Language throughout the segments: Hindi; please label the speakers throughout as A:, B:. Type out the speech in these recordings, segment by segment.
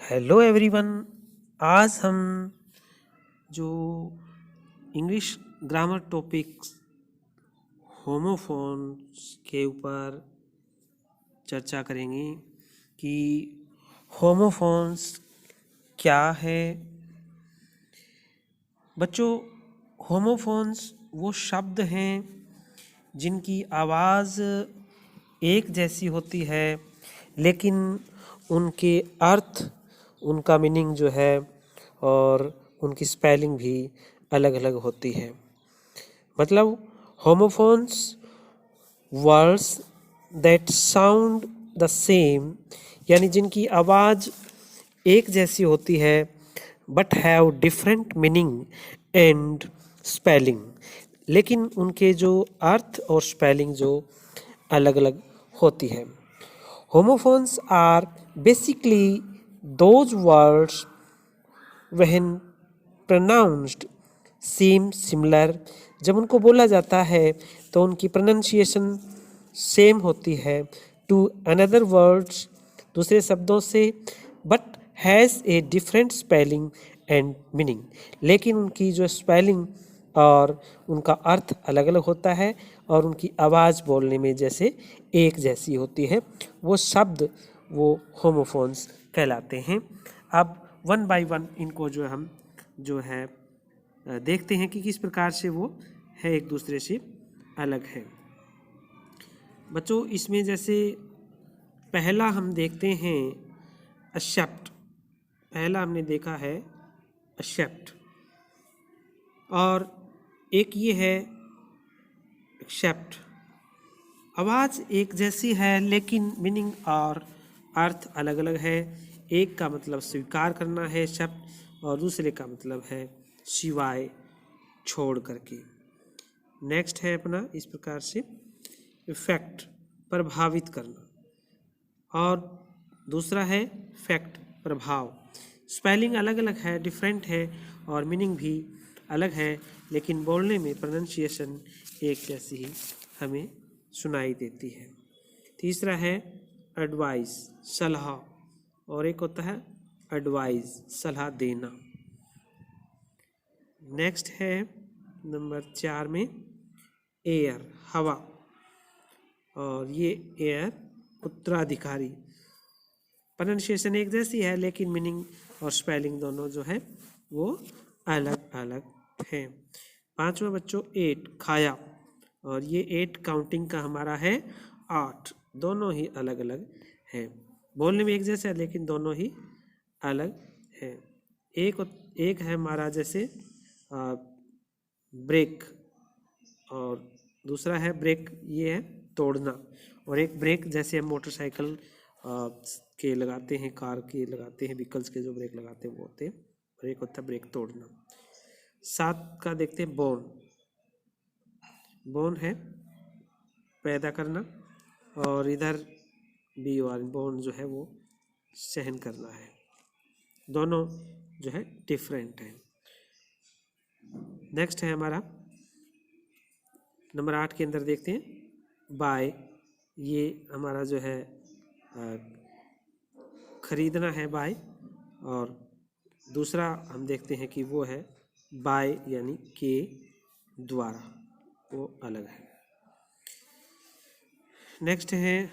A: Hello everyone. आज हम जो इंग्लिश ग्रामर टॉपिक्स होमोफोन्स के ऊपर चर्चा करेंगे कि होमोफोन्स क्या है। बच्चों, होमोफोन्स वो शब्द हैं जिनकी आवाज़ एक जैसी होती है, लेकिन उनके अर्थ, उनका मीनिंग जो है और उनकी स्पेलिंग भी अलग अलग होती है। मतलब homophones words that sound the same, यानी जिनकी आवाज़ एक जैसी होती है but have different meaning and spelling, लेकिन उनके जो अर्थ और स्पेलिंग जो अलग अलग होती है। Homophones are basically those words when pronounced seem similar। जब उनको बोला जाता है तो उनकी प्रोनाउंसिएशन सेम होती है टू अनदर वर्ड्स, दूसरे शब्दों से, but has a different spelling and meaning, लेकिन उनकी जो स्पेलिंग और उनका अर्थ अलग अलग होता है और उनकी आवाज़ बोलने में जैसे एक जैसी होती है। वो शब्द वो होमोफोन्स कहलाते हैं। अब वन बाय वन इनको हम देखते हैं कि किस प्रकार से वो है एक दूसरे से अलग है। बच्चों, इसमें जैसे पहला हम देखते हैं एक्सेप्ट। पहला हमने देखा है एक्सेप्ट, और एक ये है एक्सेप्ट। आवाज़ एक जैसी है लेकिन मीनिंग और अर्थ अलग अलग है। एक का मतलब स्वीकार करना है एक्सेप्ट, और दूसरे का मतलब है सिवाय, छोड़ करके। नेक्स्ट है अपना इस प्रकार से इफेक्ट, प्रभावित करना, और दूसरा है फैक्ट, प्रभाव। स्पेलिंग अलग अलग है, डिफरेंट है, और मीनिंग भी अलग है, लेकिन बोलने में प्रोनाउंसिएशन एक जैसी ही हमें सुनाई देती है। तीसरा है एडवाइस, सलाह, और एक होता है एडवाइस, सलाह देना। नेक्स्ट है नंबर 4 में एयर, हवा, और ये एयर उत्तराधिकारी। प्रोनाउंसिएशन एक जैसी है लेकिन मीनिंग और स्पेलिंग दोनों जो है वो अलग अलग है। पांचवा बच्चों 8, खाया, और ये 8 काउंटिंग का हमारा है 8। दोनों ही अलग अलग है, बोलने में एक जैसा है लेकिन दोनों ही अलग है। एक है हमारा जैसे ब्रेक, और दूसरा है ब्रेक, ये है तोड़ना। और एक ब्रेक जैसे हम मोटरसाइकिल के लगाते हैं, कार के लगाते हैं, व्हीकल्स के जो ब्रेक लगाते हैं वो होते हैं, और एक होता है ब्रेक तोड़ना। 7 का देखते हैं बोर्न। बोर्न है पैदा करना, और इधर बी और बोर्न जो है वो सहन करना है। दोनों जो है डिफरेंट है। नेक्स्ट है हमारा नंबर 8 के अंदर देखते हैं बाय। ये हमारा जो है खरीदना है बाय, और दूसरा हम देखते हैं कि वो है बाय यानी के द्वारा, वो अलग है। नेक्स्ट है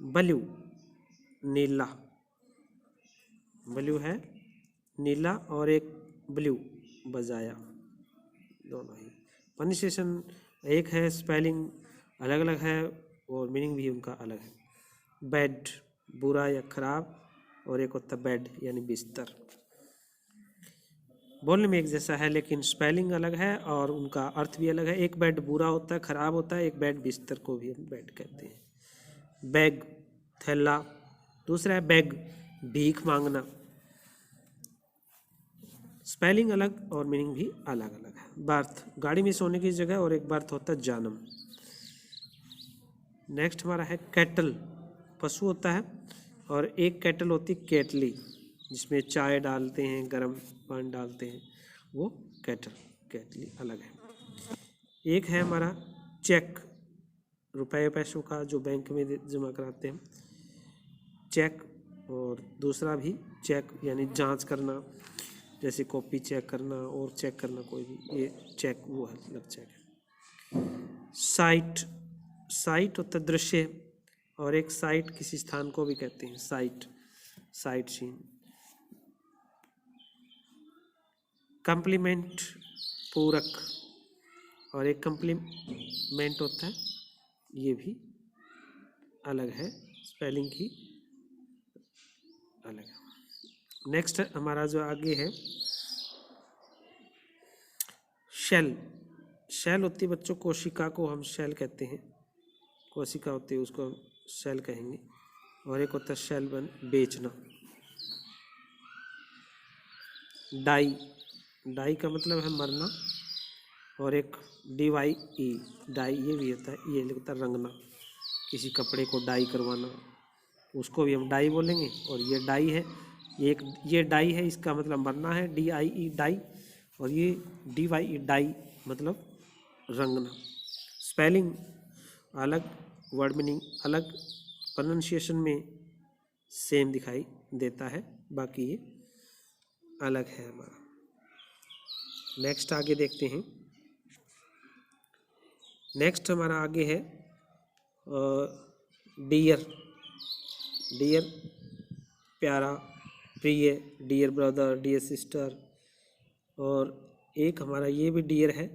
A: ब्लू, नीला। ब्लू है नीला, और एक ब्लू बजाया, दोनों ही। प्रोनाउंसिएशन एक है, स्पेलिंग अलग अलग है, और मीनिंग भी उनका अलग है। बेड, बुरा या खराब, और एक होता बेड यानी बिस्तर। बोलने में एक जैसा है लेकिन स्पेलिंग अलग है और उनका अर्थ भी अलग है। एक बेड बुरा होता है, खराब होता है, एक बेड बिस्तर को भी हम बेड कहते हैं। बैग, थैला, दूसरा है बैग, भीख मांगना। स्पेलिंग अलग और मीनिंग भी अलग अलग है। बर्थ, गाड़ी में सोने की जगह, और एक बर्थ होता है जन्म। नेक्स्ट हमारा है कैटल, पशु होता है, और एक कैटल होती है केटली, जिसमें चाय डालते हैं, गर्म पानी डालते हैं, वो कैटल, केटली अलग है। एक है हमारा चेक, रुपए पैसों का जो बैंक में जमा कराते हैं, चेक। और दूसरा भी चेक यानी जांच करना, जैसे कॉपी चेक करना और चेक करना कोई भी, ये चेक वो है, अलग चेक है। साइट, साइट होता है दृश्य, और एक साइट किसी स्थान को भी कहते हैं साइट, साइट सीन। कम्प्लीमेंट पूरक, और एक कम्प्लीमेंट होता है, ये भी अलग है, स्पेलिंग की अलग है। नेक्स्ट हमारा जो आगे है शेल। शेल होती है बच्चों, कोशिका को हम शेल कहते हैं, कोशिका होती है उसको हम शेल कहेंगे। और एक होता है शेल बन बेचना। डाई, डाई का मतलब है मरना, और एक DYE डाई ये भी होता है, ये लिखता है रंगना, किसी कपड़े को डाई करवाना, उसको भी हम डाई बोलेंगे। और ये डाई है, ये डाई है, इसका मतलब मरना है, DIE डाई, और ये DYE डाई मतलब रंगना। स्पेलिंग अलग, वर्ड मीनिंग अलग, प्रोनाउंसिएशन में सेम दिखाई देता है, बाकी ये अलग है हमारा। नेक्स्ट आगे देखते हैं। नेक्स्ट हमारा आगे है डियर। डियर प्यारा, प्रिय, डियर ब्रदर, डियर सिस्टर। और एक हमारा ये भी डियर है,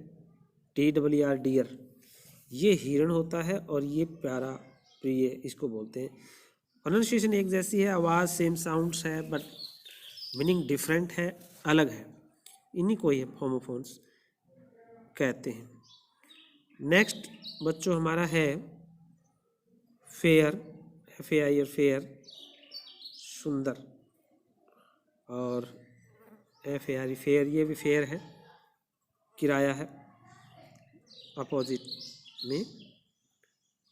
A: TWR डियर, ये हिरण होता है, और ये प्यारा प्रिय इसको बोलते हैं। प्रोनाउंसिएशन एक जैसी है, आवाज़ सेम साउंड्स है, बट मीनिंग डिफरेंट है, अलग है, इन्हीं को ही होमोफोन्स कहते हैं। नेक्स्ट बच्चों हमारा है फेयर, FAIR फेयर, सुंदर, और FAIR फेयर, ये भी फेयर है, किराया है, अपोजिट में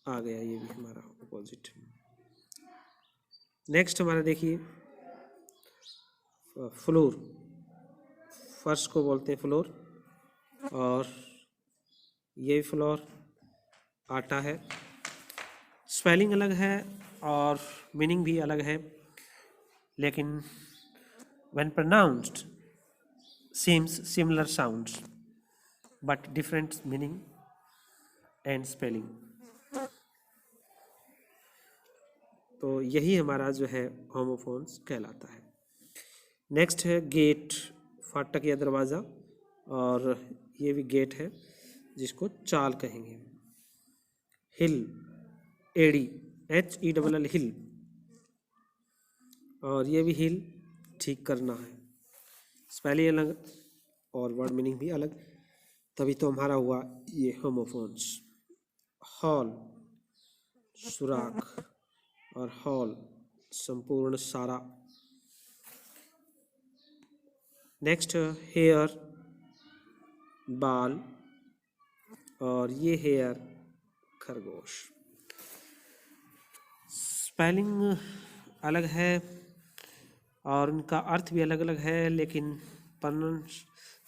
A: आ गया, ये भी हमारा अपोजिट। नेक्स्ट हमारा देखिए फ्लोर, फर्श को बोलते हैं फ्लोर, और ये फ्लोर आटा है। स्पेलिंग अलग है और मीनिंग भी अलग है, लेकिन when pronounced seems similar sounds but different meaning and spelling। तो यही हमारा जो है होमोफोन्स कहलाता है। नेक्स्ट है गेट, फाटक या दरवाज़ा, और ये भी गेट है जिसको चाल कहेंगे। हिल, एडी, HELL हिल, और ये भी हिल ठीक करना है, स्पेलिंग अलग और वर्ड मीनिंग भी अलग, तभी तो हमारा हुआ ये होमोफोन्स। हॉल सुराख, और हॉल संपूर्ण सारा। नेक्स्ट हेयर बाल, और ये हेयर खरगोश। स्पेलिंग अलग है और उनका अर्थ भी अलग अलग है, लेकिन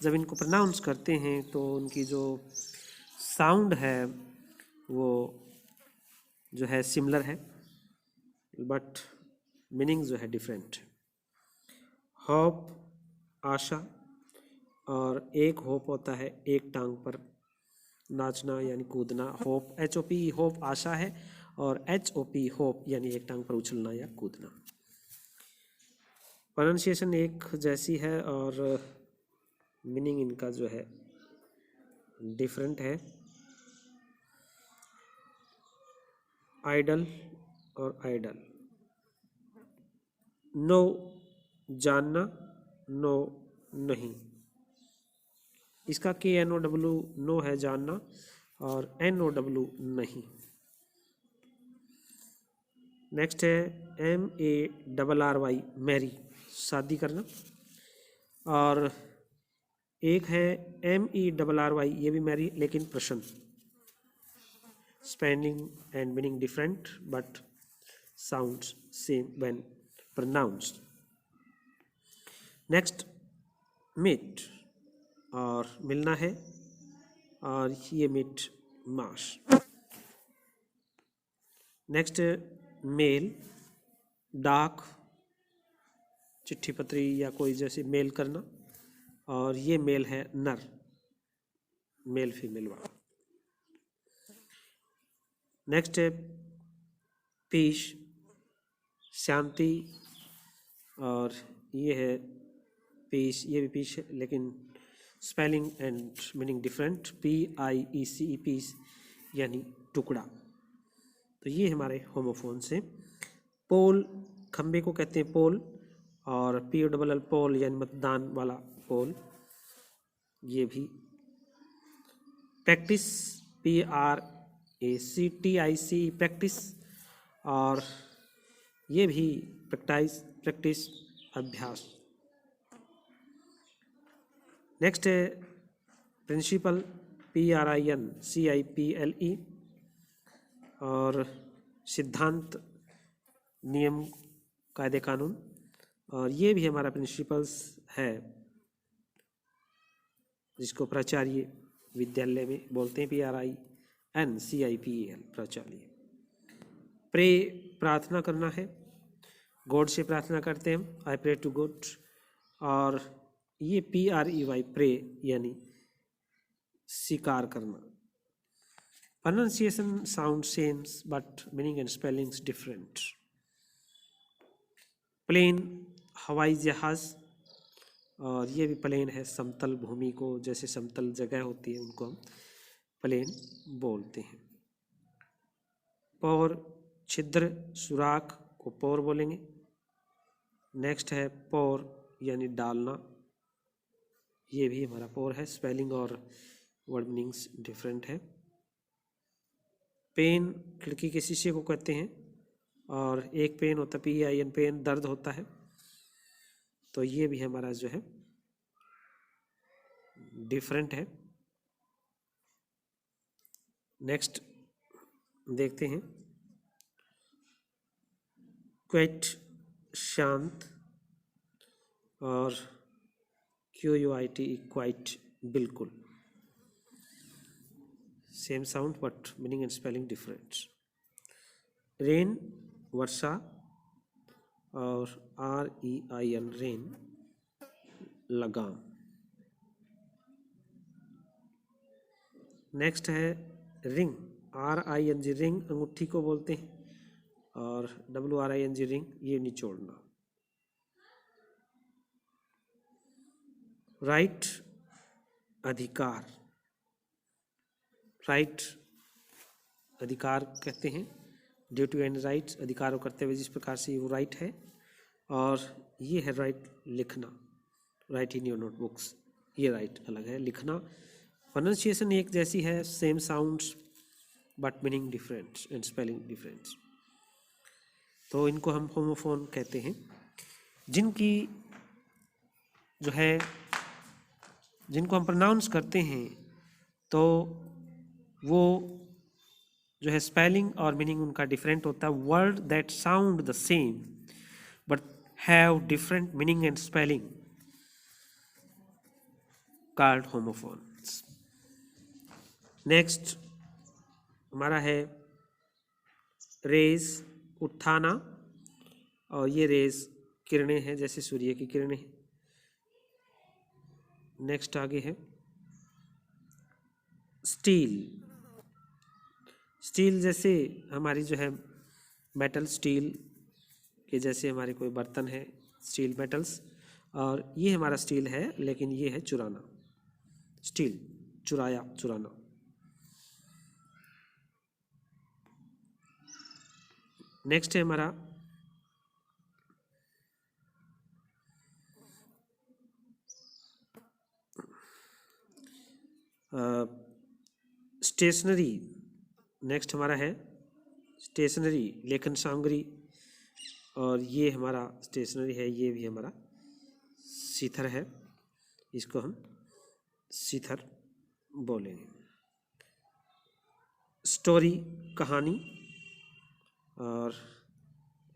A: जब इनको प्रोनाउंस करते हैं तो उनकी जो साउंड है वो जो है सिमिलर है, बट मीनिंग जो है डिफरेंट। होप आशा, और एक होप होता है एक टांग पर नाचना यानी कूदना, होप HOP होप आशा है, और HOP होप यानी एक टांग पर उछलना या कूदना। प्रोनाउंसिएशन एक जैसी है और मीनिंग इनका जो है डिफरेंट है। आइडल और आइडल, नो जानना, नो नहीं, इसका KNOW नो है जानना, और NOW नहीं। नेक्स्ट है MARRY मैरी, शादी करना, और एक है MERRY ये भी मैरी लेकिन प्रश्न, spelling and meaning different but sounds same when pronounced. Next meet, और मिलना है, और ये मीट माश। नेक्स्ट मेल डाक, चिट्ठी पत्री या कोई जैसे मेल करना, और ये मेल है नर, मेल फीमेल वाला। नेक्स्ट है पीस, शांति, और ये है पीस, ये भी पीस है लेकिन spelling and meaning different, PIECE piece यानी टुकड़ा। तो ये हमारे होमोफोन्स हैं। पोल, खंबे को कहते हैं पोल, और POLL पोल यानी मतदान वाला पोल, ये भी। प्रैक्टिस, PRACTICE प्रैक्टिस, और ये भी प्रैक्टिस अभ्यास। नेक्स्ट है प्रिंसिपल, PRINCIPLE, और सिद्धांत, नियम, कायदे कानून, और ये भी हमारा प्रिंसिपल्स है जिसको प्राचार्य विद्यालय में बोलते हैं, PRINCIPL प्राचार्य। प्रे, प्रार्थना करना है, गॉड से प्रार्थना करते हैं हम, आई प्रे टू गॉड, और ये PREY प्रे यानी स्वीकार करना। Pronunciation sound seems but meaning and spellings different. Plane, हवाई जहाज, और ये भी प्लेन है, समतल भूमि को, जैसे समतल जगह होती है उनको हम प्लेन बोलते हैं। पोर, छिद्र, सुराख को पोर बोलेंगे। नेक्स्ट है पोर यानी डालना, ये भी हमारा पोर है, स्पेलिंग और वर्ड मीनिंग्स डिफरेंट है। पेन, खिड़की के शीशे को कहते हैं, और एक पेन होता है PIN पेन, दर्द होता है, तो ये भी हमारा जो है डिफरेंट है। नेक्स्ट देखते हैं क्वाइट, शांत, और QUIT क्वाइट, बिल्कुल, same sound but meaning and spelling different. Rain, वर्षा, और REIN रेन, लगाम। नेक्स्ट है रिंग, RING रिंग, अंगूठी को बोलते हैं, और WRING रिंग, ये निचोड़ना। राइट, अधिकार, राइट अधिकार कहते हैं, ड्यूटी एंड राइट्स, अधिकारों करते हुए जिस प्रकार से वो राइट है, और ये है राइट लिखना, राइट इन योर नोटबुक्स, ये राइट अलग है, लिखना। प्रोनाउंसिएशन एक जैसी है, same sounds but meaning different and spelling different. तो इनको हम होमोफोन कहते हैं, जिनकी जो है, जिनको हम प्रोनाउंस करते हैं तो वो जो है स्पेलिंग और मीनिंग उनका डिफरेंट होता है। Word that sound the same but have different meaning and spelling called homophones. Next हमारा है रेज, उठाना, और ये रेज किरणें हैं, जैसे सूर्य की किरणें। नेक्स्ट आगे है स्टील, स्टील जैसे हमारी जो है मेटल, स्टील के जैसे हमारे कोई बर्तन है, स्टील मेटल्स, और ये हमारा स्टील है लेकिन ये है चुराना, स्टील चुराया, चुराना। नेक्स्ट है हमारा स्टेशनरी। नेक्स्ट हमारा है स्टेशनरी, लेखन सामग्री, और ये हमारा स्टेशनरी है, ये भी हमारा सीथर है, इसको हम सीथर बोलेंगे। स्टोरी, कहानी, और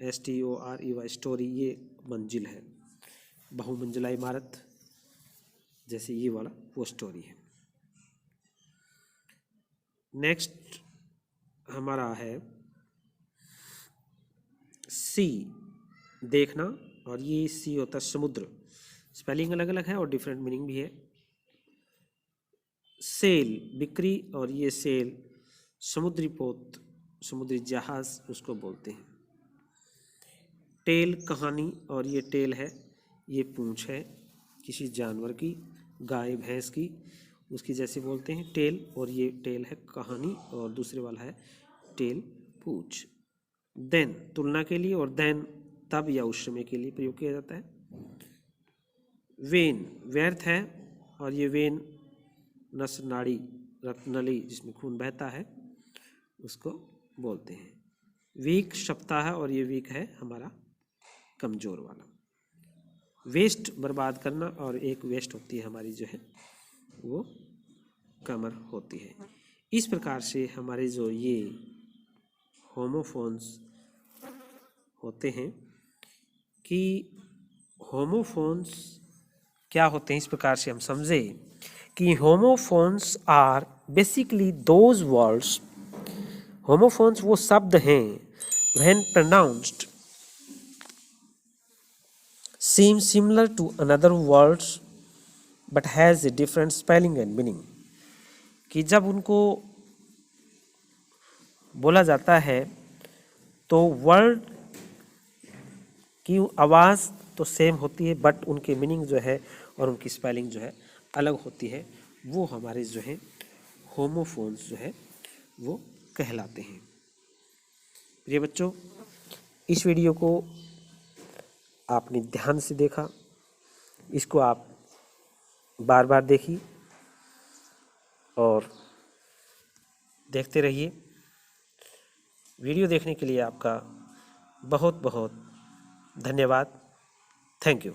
A: STORY स्टोरी, ये मंजिल है, बहुमंजिला इमारत, जैसे ये वाला वो स्टोरी है। नेक्स्ट हमारा है सी, देखना, और ये सी होता है समुद्र। स्पेलिंग अलग अलग है और डिफरेंट मीनिंग भी है। सेल बिक्री, और ये सेल समुद्री पोत, समुद्री जहाज उसको बोलते हैं। टेल कहानी, और ये टेल है, ये पूंछ है किसी जानवर की, गाय भैंस की, उसकी जैसे बोलते हैं टेल। और ये टेल है कहानी, और दूसरे वाला है टेल पूंछ। देन तुलना के लिए, और देन तब या उस समय के लिए प्रयोग किया जाता है। वेन व्यर्थ है, और ये वेन नस नाड़ी रत्नली जिसमें खून बहता है उसको बोलते हैं। वीक सप्ताह है, और ये वीक है हमारा कमजोर वाला। वेस्ट बर्बाद करना, और एक वेस्ट होती है हमारी जो है वो कमर होती है। इस प्रकार से हमारे जो ये होमोफोन्स होते हैं कि होमोफोन्स क्या होते हैं, इस प्रकार से हम समझे कि homophones are basically those words, homophones वो शब्द हैं when pronounced seem similar to another words but has a different spelling and meaning, कि जब उनको बोला जाता है तो वर्ड की आवाज़ तो सेम होती है बट उनके मीनिंग जो है और उनकी स्पेलिंग जो है अलग होती है, वो हमारे जो है होमोफोन्स जो है वो कहलाते हैं। प्रिय बच्चों, इस वीडियो को आपने ध्यान से देखा, इसको आप बार बार देखिए और देखते रहिए। वीडियो देखने के लिए आपका बहुत बहुत धन्यवाद। Thank you.